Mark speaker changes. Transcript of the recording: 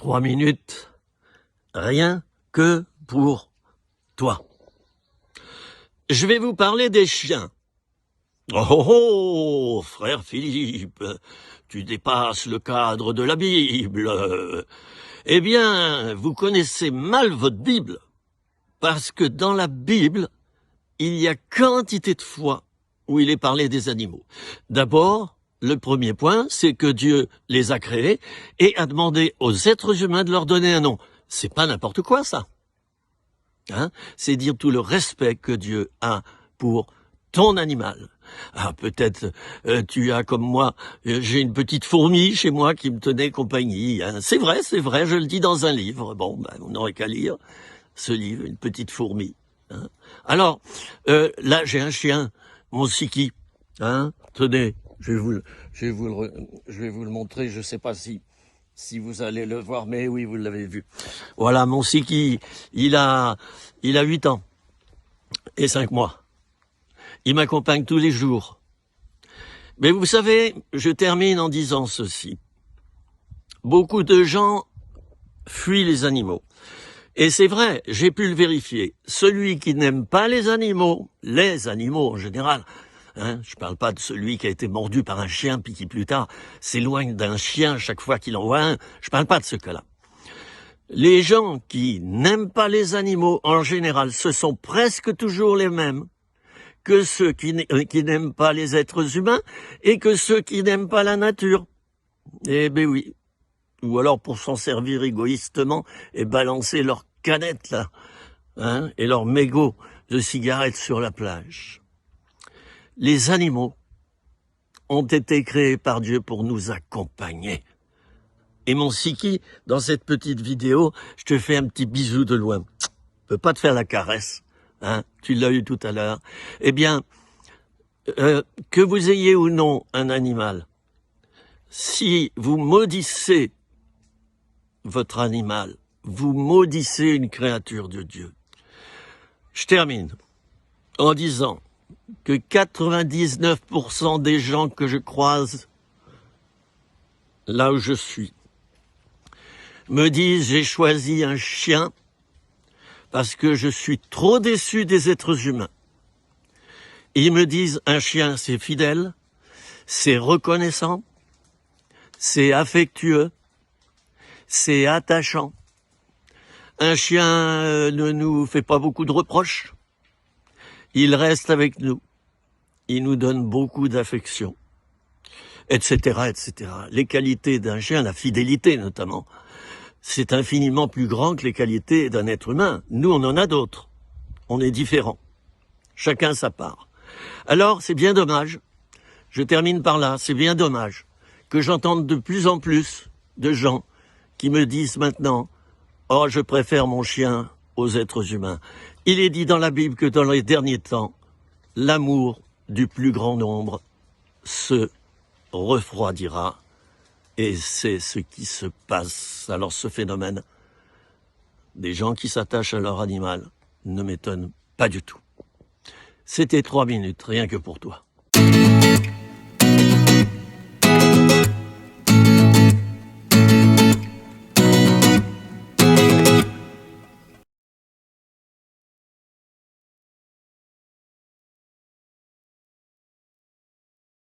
Speaker 1: 3 minutes, rien que pour toi. Je vais vous parler des chiens. Oh, frère Philippe, tu dépasses le cadre de la Bible. Eh bien, vous connaissez mal votre Bible, parce que dans la Bible, il y a quantité de fois où il est parlé des animaux. D'abord, le premier point, c'est que Dieu les a créés et a demandé aux êtres humains de leur donner un nom. C'est pas n'importe quoi, ça. C'est dire tout le respect que Dieu a pour ton animal. Ah, peut-être tu as comme moi, j'ai une petite fourmi chez moi qui me tenait compagnie. C'est vrai, je le dis dans un livre. Bon, on n'aurait qu'à lire ce livre, une petite fourmi. Alors, là j'ai un chien, mon Siki. Tenez, je vais vous le montrer. Je sais pas si vous allez le voir, mais oui, vous l'avez vu. Voilà, mon Siki, il a 8 ans et 5 mois. Il m'accompagne tous les jours. Mais vous savez, je termine en disant ceci. Beaucoup de gens fuient les animaux. Et c'est vrai, j'ai pu le vérifier. Celui qui n'aime pas les animaux en général, je parle pas de celui qui a été mordu par un chien puis qui plus tard s'éloigne d'un chien chaque fois qu'il en voit un, je parle pas de ce cas-là. Les gens qui n'aiment pas les animaux en général, ce sont presque toujours les mêmes que ceux qui n'aiment pas les êtres humains et que ceux qui n'aiment pas la nature. Eh ben oui. Ou alors pour s'en servir égoïstement et balancer leur canette là, et leur mégot de cigarettes sur la plage. Les animaux ont été créés par Dieu pour nous accompagner. Et mon Siki, dans cette petite vidéo, je te fais un petit bisou de loin. Je peux pas te faire la caresse, tu l'as eu tout à l'heure. Eh bien, que vous ayez ou non un animal, si vous maudissez votre animal, vous maudissez une créature de Dieu. Je termine en disant que 99% des gens que je croise là où je suis me disent j'ai choisi un chien parce que je suis trop déçu des êtres humains. Et ils me disent un chien c'est fidèle, c'est reconnaissant, c'est affectueux, c'est attachant. Un chien ne nous fait pas beaucoup de reproches. Il reste avec nous. Il nous donne beaucoup d'affection, etc., etc. Les qualités d'un chien, la fidélité notamment, c'est infiniment plus grand que les qualités d'un être humain. Nous, on en a d'autres. On est différents. Chacun sa part. Alors, c'est bien dommage. Je termine par là. C'est bien dommage que j'entende de plus en plus de gens qui me disent maintenant « Oh, je préfère mon chien aux êtres humains ». Il est dit dans la Bible que dans les derniers temps, l'amour du plus grand nombre se refroidira. Et c'est ce qui se passe. Alors ce phénomène des gens qui s'attachent à leur animal ne m'étonne pas du tout. C'était 3 minutes, rien que pour toi.